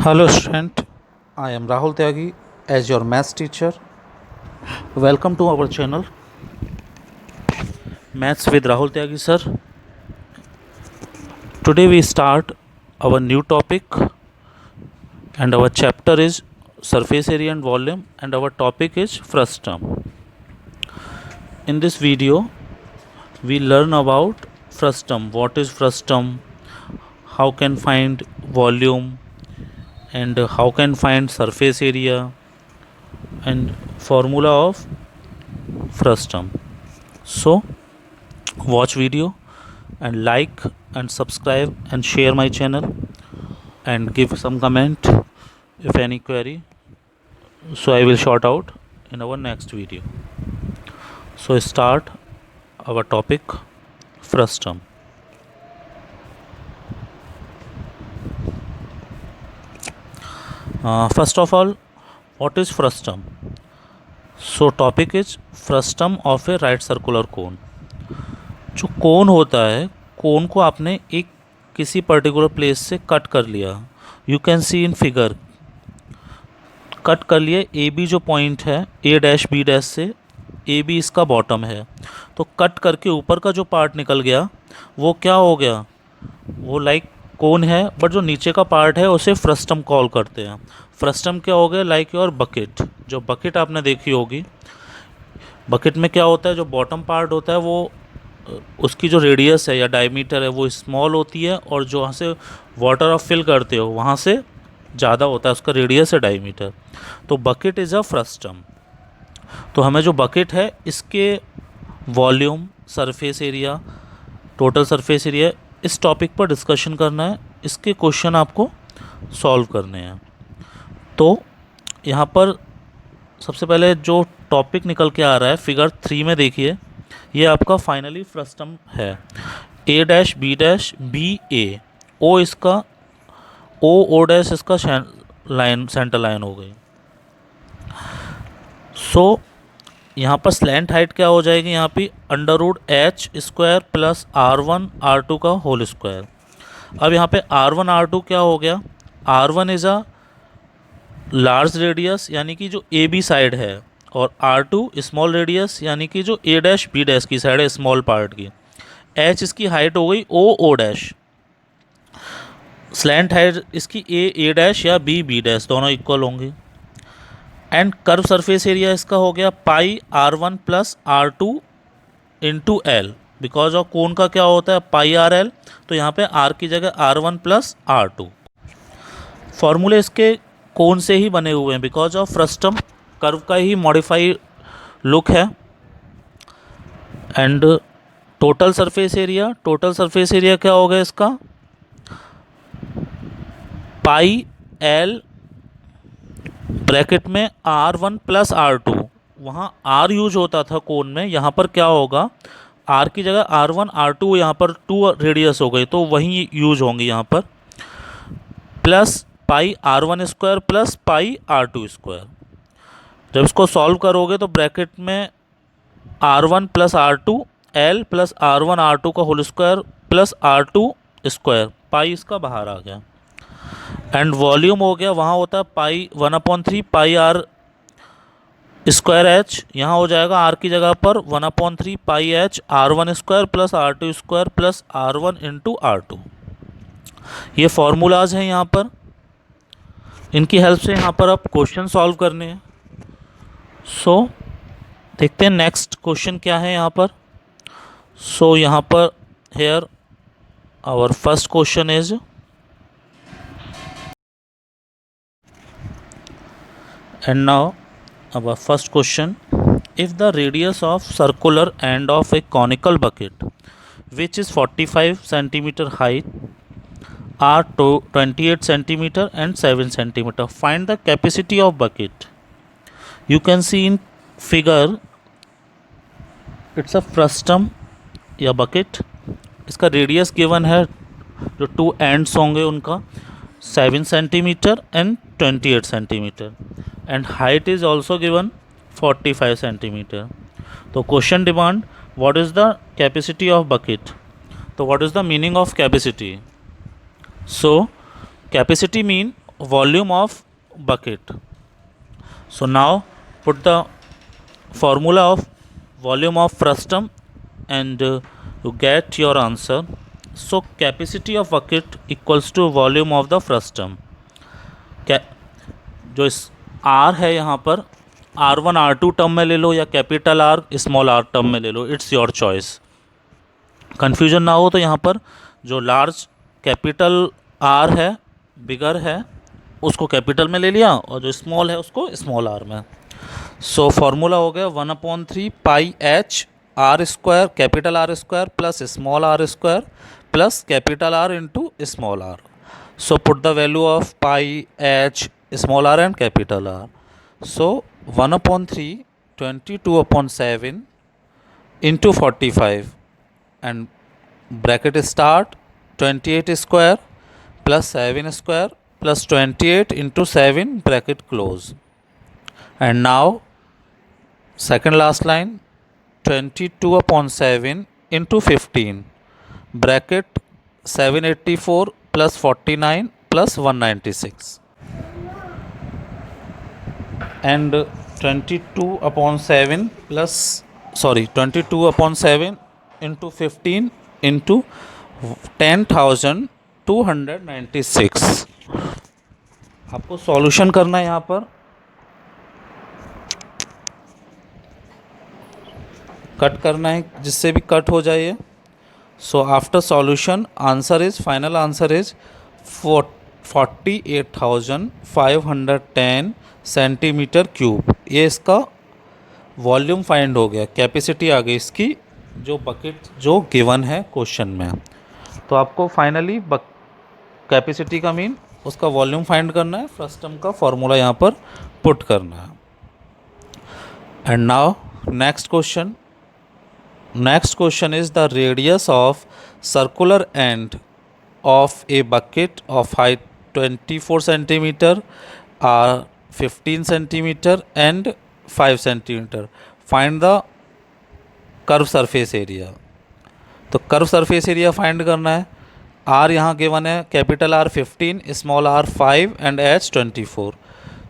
Hello student, I am Rahul Tyagi as your maths teacher. Welcome to our channel Maths with Rahul Tyagi sir. Today we start our new topic and our chapter is surface area and volume and our topic is frustum. In this video we learn about frustum, what is frustum, how can find volume and how can find surface area and formula of frustum. So watch video and like and subscribe and share my channel and give some comment if any query, so I will sort out in our next video. So start our topic frustum. First of all, what is frustum? So topic is frustum of a right circular cone. जो कोन होता है, कोन को आपने एक किसी particular place से cut कर लिया. You can see in figure, cut कर लिए. ए बी जो पॉइंट है ए डैश बी डैश से, ए बी इसका बॉटम है, तो कट करके ऊपर का जो पार्ट निकल गया वो क्या हो गया, वो लाइक कोन है, बट जो नीचे का पार्ट है उसे फ्रस्टम कॉल करते हैं. फ्रस्टम क्या हो गया, लाइक योर बकेट. जो बकेट आपने देखी होगी, बकेट में क्या होता है, जो बॉटम पार्ट होता है वो उसकी जो रेडियस है या डायमीटर है वो स्मॉल होती है, और जो वहाँ से वाटर आप फिल करते हो वहाँ से ज़्यादा होता है उसका रेडियस है डायमीटर. तो बकेट इज़ अ फ्रस्टम. तो हमें जो बकेट है इसके volume, surface area, total surface area, इस टॉपिक पर डिस्कशन करना है. इसके क्वेश्चन आपको सॉल्व करने हैं. तो यहाँ पर सबसे पहले जो टॉपिक निकल के आ रहा है फिगर 3 में देखिए, ये आपका फाइनली फ्रस्टम है. ए डैश बी डैश बी ए, ओ इसका ओ डैश इसका लाइन, सेंटर लाइन हो गई. सो यहाँ पर स्लैंट हाइट क्या हो जाएगी, यहाँ पे √h² प्लस R1 R2 का होल स्क्वायर. अब यहाँ पे R1 R2 क्या हो गया, R1 is a large radius यानी कि जो ए बी साइड है, और R2 स्मॉल रेडियस यानी कि जो ए डैश बी डैश की साइड है स्मॉल पार्ट की. H इसकी हाइट हो गई ओ डैश. स्लैंट हाइट इसकी ए डैश या बी डैश दोनों इक्वल होंगे. एंड कर्व सरफेस एरिया इसका हो गया पाई R1 प्लस R2 into L. Because of cone का क्या होता है पाई RL, तो यहाँ पे R की जगह R1 प्लस R2. फॉर्मूले इसके कोन से ही बने हुए हैं बिकॉज ऑफ फ्रस्टम कर्व का ही मॉडिफाई लुक है. And total surface area, total surface area क्या हो गया इसका पाई एल ब्रैकेट में R1 प्लस R2. वहाँ R यूज होता था कोन में, यहाँ पर क्या होगा R की जगह R1 R2, यहाँ पर 2 रेडियस हो गई तो वही यूज होंगे यहाँ पर, plus pi R1² plus pi R2². जब इसको सॉल्व करोगे तो ब्रैकेट में R1 प्लस R2 L plus R1 R2 का होल स्क्वायर प्लस R2², पाई इसका बाहर आ गया. एंड वॉल्यूम हो गया, वहाँ होता है पाई 1/3 पाई R² H, यहाँ हो जाएगा R की जगह पर 1/3 पाई H R1² plus R2² plus R1 into R2. ये फॉर्मूलाज हैं यहाँ पर, इनकी हेल्प से यहाँ पर आप क्वेश्चन सॉल्व करने हैं. सो देखते हैं नेक्स्ट क्वेश्चन क्या है यहाँ पर. सो यहाँ पर here our first question is, and now our first question, if the radius of circular end of a conical bucket which is 45 centimeter height are 28 centimeter and 7 centimeter, find the capacity of bucket. You can see in figure it's a frustum या bucket. इसका radius given है, जो 2 ends होंगे उनका 7 centimetre and 28 centimetre, and height is also given 45 centimetre. तो question demand what is the capacity of bucket. तो what is the meaning of capacity. So capacity mean volume of bucket. So now put the formula of volume of frustum and you get your answer. So capacity of bucket equals to volume of the frustum. जो इस R है यहाँ पर R1 R2 term में ले लो या capital R small r term में ले लो, इट्स योर चॉइस। कन्फ्यूजन ना हो तो यहाँ पर जो लार्ज कैपिटल R है, बिगर है, उसको कैपिटल में ले लिया और जो स्मॉल है उसको स्मॉल r में। सो फॉर्मूला हो गया 1/3 pi H R square capital R square plus small r square plus capital R into small r। So put the value of pi H small r and capital R. So 1/3 22/7 into 45 and bracket start 28 square plus 7 square plus 28 into 7 bracket close. And now second last line 22/7 into 15 bracket 784 plus 49 plus 196 and 22/7 into 15 into 10,296। आपको solution करना है यहाँ पर, cut करना है जिससे भी cut हो जाए। So after solution answer is final answer is 48,510 centimetre cube. ये इसका वॉल्यूम फाइंड हो गया, कैपेसिटी आ गई इसकी जो बकेट जो गिवन है क्वेश्चन में। तो आपको फाइनली कैपेसिटी का मीन उसका वॉल्यूम फाइंड करना है, फ्रस्टम का फॉर्मूला यहाँ पर पुट करना है। And now next question is the radius of circular end of a bucket of height 24 centimetre are 15 centimetre and 5 centimetre. Find the curve surface area. तो curve surface area find करना है। R यहाँ given है, capital R 15, small r 5 and h 24।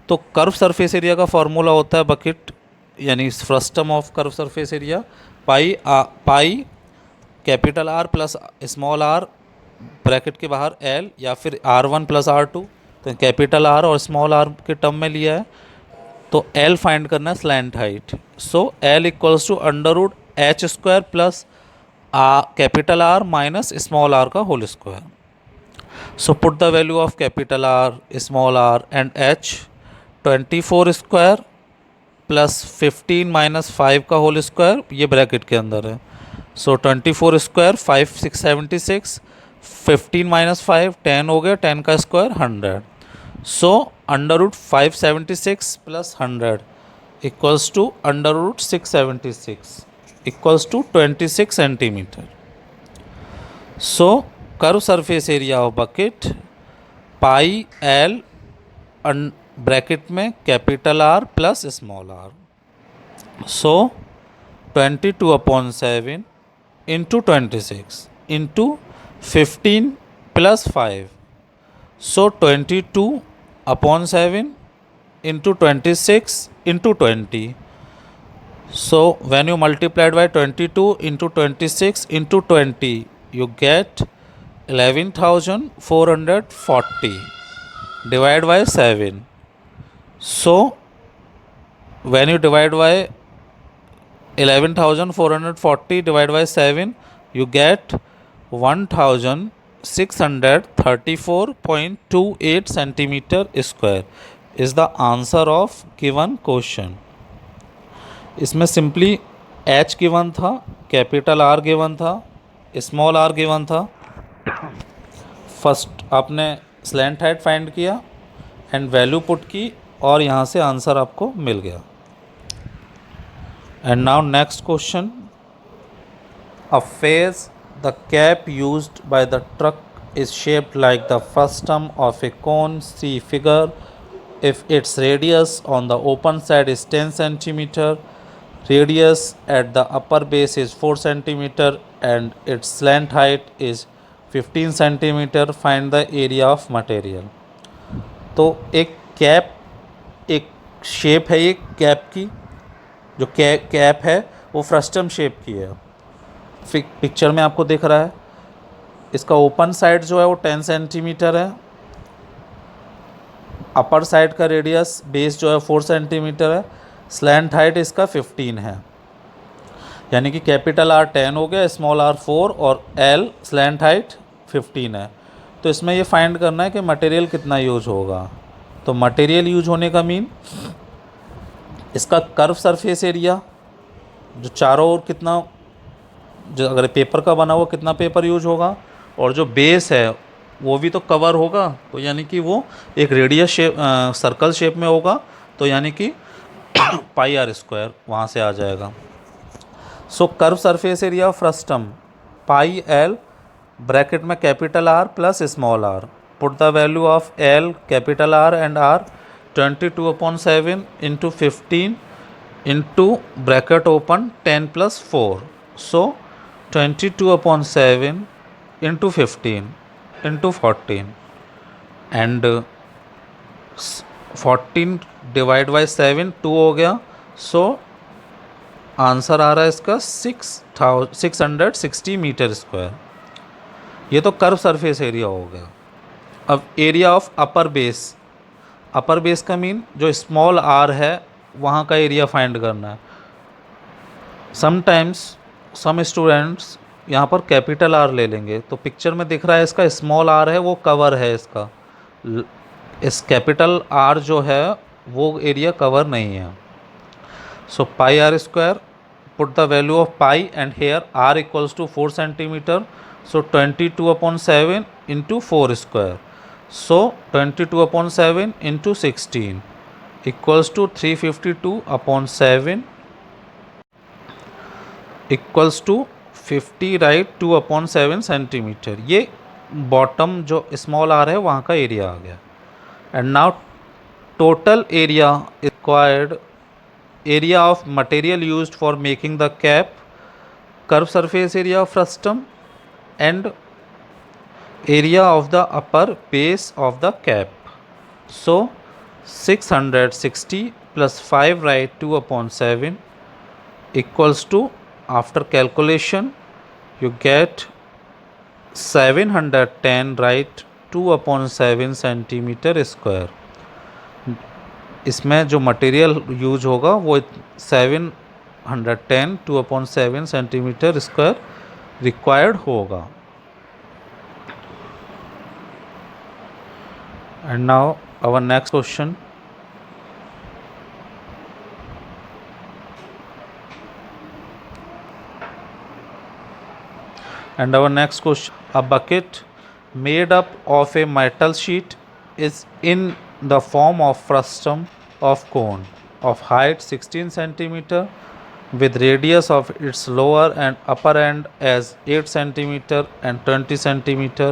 तो curve surface area का formula होता है bucket यानी frustum of curve surface area pi capital R plus small r bracket के बाहर L या फिर R1 प्लस R2। तो कैपिटल R और स्मॉल r के टर्म में लिया है तो L फाइंड करना है slant height. So L equals to under root h square plus capital R minus small r का whole square. So put the value of capital R small r and h 24 square plus 15 माइनस 5 का whole square, ये bracket के अंदर है। सो 24 square 5 676 15 माइनस 5 10 हो गया, 10 का square 100। So under root 576 plus 100 equals to under root 676 equals to 26 centimetre. So curve surface area of bucket pi L bracket में capital R plus small r। So 22/7 into 26 into 15 plus 5। So 22/7 into 26 into 20। So when you multiplied by 22 into 26 into 20 you get 11,440 divided by 7. So when you divide by 11,440 divided by 7 you get 1,634.28 centimeter square is the answer of given question. इसमें simply h given था, capital R given था, small r given था। First आपने slant height find किया and value put की और यहाँ से आंसर आपको मिल गया। And now next question, a fez the cap used by the truck is shaped like the frustum of a cone, see figure. If its radius on the open side is 10 centimetre, radius at the upper base is 4 centimeter and its slant height is 15 centimeter, find the area of material। तो एक cap, एक shape है ये cap की, जो cap है वो frustum shape की है। पिक्चर में आपको दिख रहा है। इसका ओपन साइड जो है वो 10 सेंटीमीटर है, अपर साइड का रेडियस बेस जो है 4 सेंटीमीटर है, स्लैंट हाइट इसका 15 है। यानी कि कैपिटल आर 10 हो गया, स्मॉल आर 4 और एल स्लैंट हाइट 15 है। तो इसमें ये फाइंड करना है कि मटेरियल कितना यूज होगा। तो मटेरियल यूज होने का मीन इसका कर्व सरफेस एरिया जो चारों ओर कितना, जो अगर पेपर का बना हुआ कितना पेपर यूज होगा, और जो बेस है वो भी तो कवर होगा, तो यानी कि वो एक रेडियस शेप सर्कल शेप में होगा, तो यानी कि पाई आर स्क्वायर वहाँ से आ जाएगा। So curve surface area of frustum pi L bracket में capital R plus small R, put the value of L capital R and R 22/7 into 15 into bracket open 10 + 4, so 22/7 into 15 into 14 and 14 divide by 7 2 हो गया। So answer आ रहा है इसका 660 metre square. ये तो curve surface area हो गया। अब area of upper base, upper base का मीन जो स्मॉल आर है वहाँ का एरिया फाइंड करना है। समटाइम्स सम स्टूडेंट्स यहाँ पर कैपिटल आर ले लेंगे, तो पिक्चर में दिख रहा है इसका स्मॉल आर है वो कवर है इसका, इस कैपिटल आर जो है वो एरिया कवर नहीं है। So pi R square, put the value of pi and here r equals to 4 centimeter, so 22/7 into 4 square, so 22/7 into 16 equals to 352/7 equals to 50, right, 2/7 centimetre. ये bottom जो small are है वहाँ का area आ गया। And now total area required, area of material used for making the cap, curve surface area of frustum and area of the upper base of the cap. So 660 plus 5, right, 2/7 equals to, after calculation you get 710, right, 2/7 centimetre square. इसमें जो material use होगा वो 710 2/7 centimetre square required होगा। And now our next question, a bucket made up of a metal sheet is in the form of frustum of cone of height 16 centimeter with radius of its lower and upper end as 8 centimeter and 20 centimeter.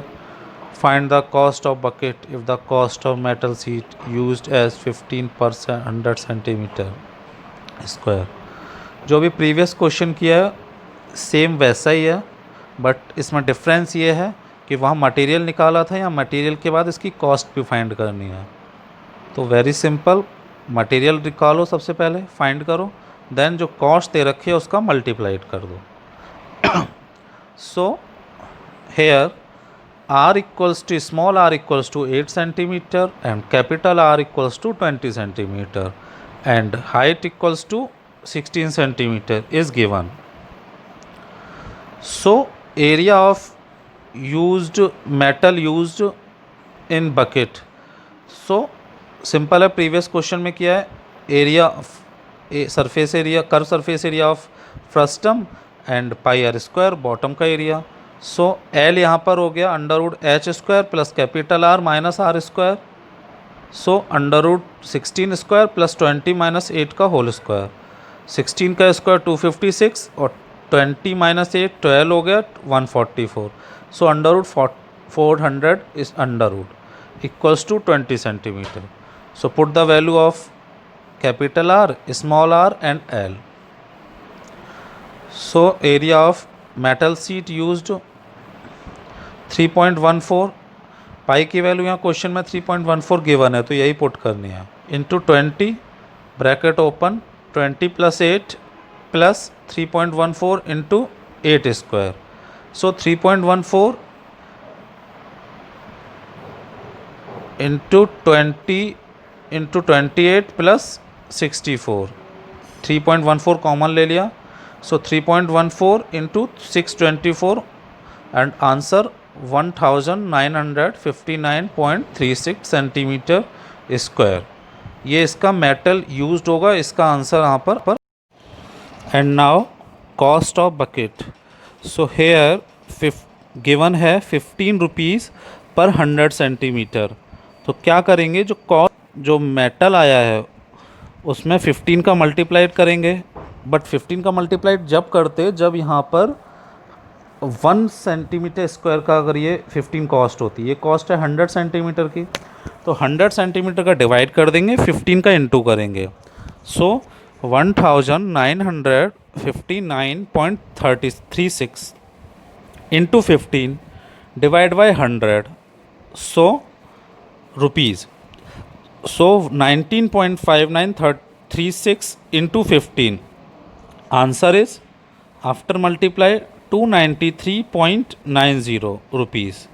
Find the cost of bucket if the cost of metal sheet used as 15 per 100 centimeter square। जो भी previous question किया है same वैसा ही है, but इसमें difference ये है कि वहाँ मटेरियल निकाला था, या मटेरियल के बाद इसकी कॉस्ट भी फाइंड करनी है। तो वेरी सिंपल, मटेरियल निकालो सबसे पहले, फाइंड करो, देन जो कॉस्ट दे रखी है उसका मल्टीप्लाइड कर दो। So here r equals to small r equals to 8 centimeter and capital R equals to 20 centimeter and height equals to 16 centimeter is given. So area of used metal used in bucket, so simple है, previous question में किया है, area surface area, curve surface area of frustum and pi R square bottom का area. So L यहाँ पर हो गया √h² plus capital R minus R square, so √16 square plus 20 minus 8 का होल स्क्वायर। 16 का स्क्वायर 256 और 20 माइनस 8 12 हो गया 144, so √400 is equals to 20 centimetre. So put the value of capital R, small r and L. So area of metal sheet used 3.14 पाई की value यहाँ question में 3.14 given है तो यही पुट करनी है, into 20 bracket open 20 plus 8 plus 3.14 into 8 square. So 3.14 into 20 into 28 plus 64, 3.14 common ले लिया, so 3.14 into 624 and answer 1959.36 centimetre square. ये इसका मेटल यूज्ड होगा, इसका आंसर यहाँ पर। And now cost of bucket, so here given है 15 रुपीज़ पर 100 सेंटीमीटर। तो क्या करेंगे, जो मेटल आया है उसमें 15 का मल्टीप्लाइड करेंगे, बट 15 का मल्टीप्लाइड जब करते जब यहाँ पर 1 सेंटीमीटर स्क्वायर का अगर ये 15 कॉस्ट होती, ये कॉस्ट है 100 सेंटीमीटर की, तो 100 सेंटीमीटर का डिवाइड कर देंगे, 15 का इंटू करेंगे, सो 1959.36 into 15 divide by 100, so rupees, so 19.5936 into 15, answer is after multiply 293.90 rupees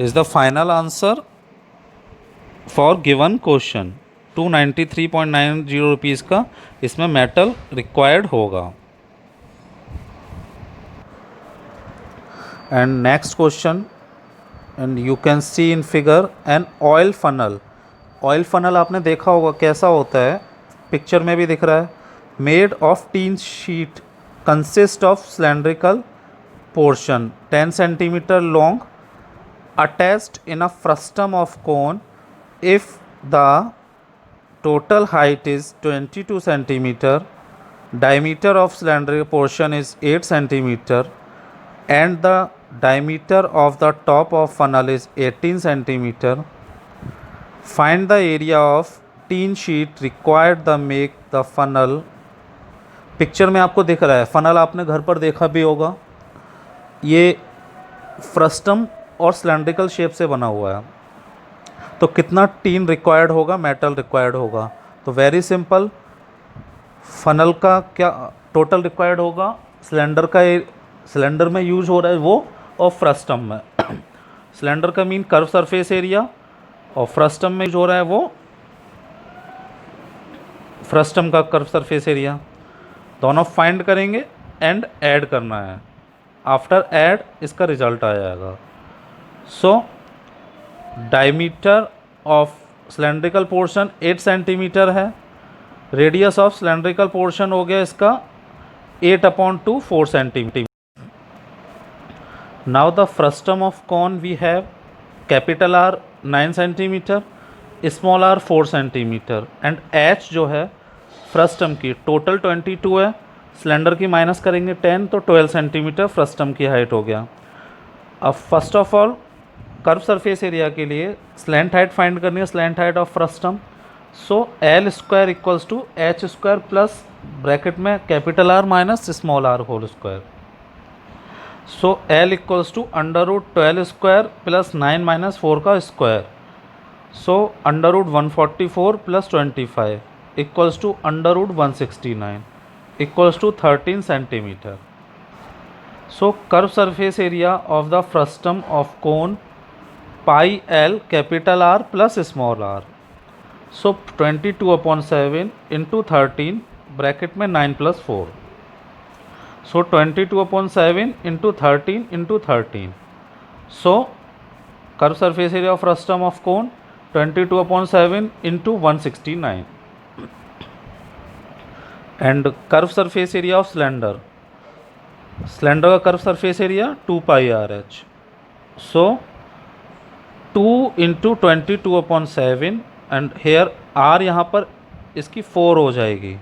is the final answer for given question। 293.90 rupees का इसमें मेटल रिक्वायर्ड होगा। And next question, and you can see in figure an oil funnel. Oil funnel आपने देखा होगा कैसा होता है, picture में भी दिख रहा है, made of tin sheet consist of cylindrical portion 10 centimeter long attached in a frustum of cone if the total height is 22 centimeter, diameter of cylindrical portion is 8 centimeter and the diameter of the top of funnel is 18 centimeter, find the area of tin sheet required to make the funnel। Picture में आपको दिख रहा है funnel, आपने घर पर देखा भी होगा, ये फ्रस्टम और सिलेंड्रिकल शेप से बना हुआ है, तो कितना टीन रिक्वायर्ड होगा, मेटल रिक्वायर्ड होगा। तो वेरी सिंपल, फनल का क्या टोटल रिक्वायर्ड होगा, सिलेंडर में यूज हो रहा है वो, और फ्रस्टम में सिलेंडर का मीन कर्व सरफेस एरिया, और फ्रस्टम में यूज हो रहा है वो फ्रस्टम का कर्व सरफेस एरिया। दोनों फाइंड करेंगे एंड ऐड करना है, आफ्टर ऐड इसका रिजल्ट आ जाएगा। So diameter of cylindrical portion 8 centimetre है, रेडियस ऑफ सिलेंड्रिकल पोर्शन हो गया इसका 8/2 4 centimetre. Now the frustum of cone we have capital R 9 centimetre, small R 4 centimetre and H जो है फ्रस्टम की टोटल 22 है, सिलेंडर की माइनस करेंगे 10 तो 12 सेंटीमीटर फ्रस्टम की हाइट हो गया। अब first of all curve surface area के लिए स्लैंट हाइट फाइंड करनी है, slant height of frustum, so L square equals to H square plus bracket में capital R minus small R whole square, so L equals to √12 square plus 9 minus 4 का square, so √144 plus 25 equals to √169 equals to 13 centimeter. So curve surface area of the frustum of cone pi l capital R plus small r. So 22/7 into 13 bracket में 9 plus 4. So 22/7 into 13 into 13. So curve surface area of frustum of cone 22/7 into 169. And curve surface area of cylinder का curve surface area 2πRH, so 2 into 22/7 and here R यहाँ पर इसकी 4 हो जाएगी,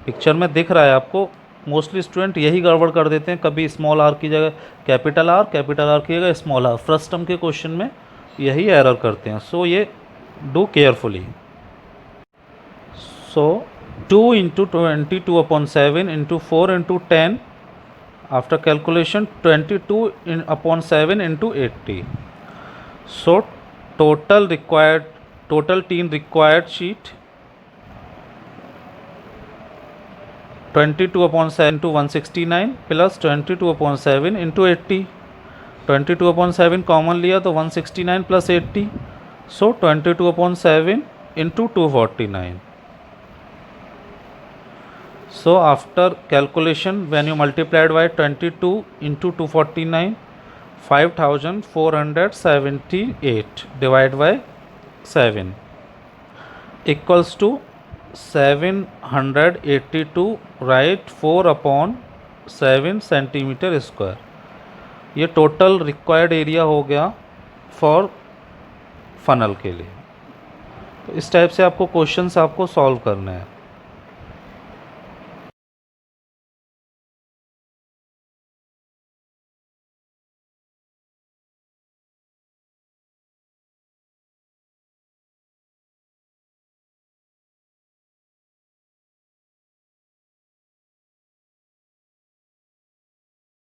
picture में दिख रहा है आपको। मोस्टली स्टूडेंट यही गड़बड़ कर देते हैं, कभी स्मॉल आर की जगह कैपिटल आर की जगह स्मॉल आर, फ्रस्टम के क्वेश्चन में यही एरर करते हैं, सो ये do carefully. So 2 into 22/7 into 4 into 10 after calculation 22/7 into 80, so total tin required sheet 22/7 into 169 plus 22/7 into 80. 22/7 common लिया तो 169 plus 80, so 22/7 into 249. So after calculation, when you multiplied by 22 into 249, 5478 divided by 7 equals to 782, right 4/7 centimetre square. ये total required area हो गया for funnel के लिए. तो इस type से आपको क्वेश्चंस आपको सॉल्व करना है.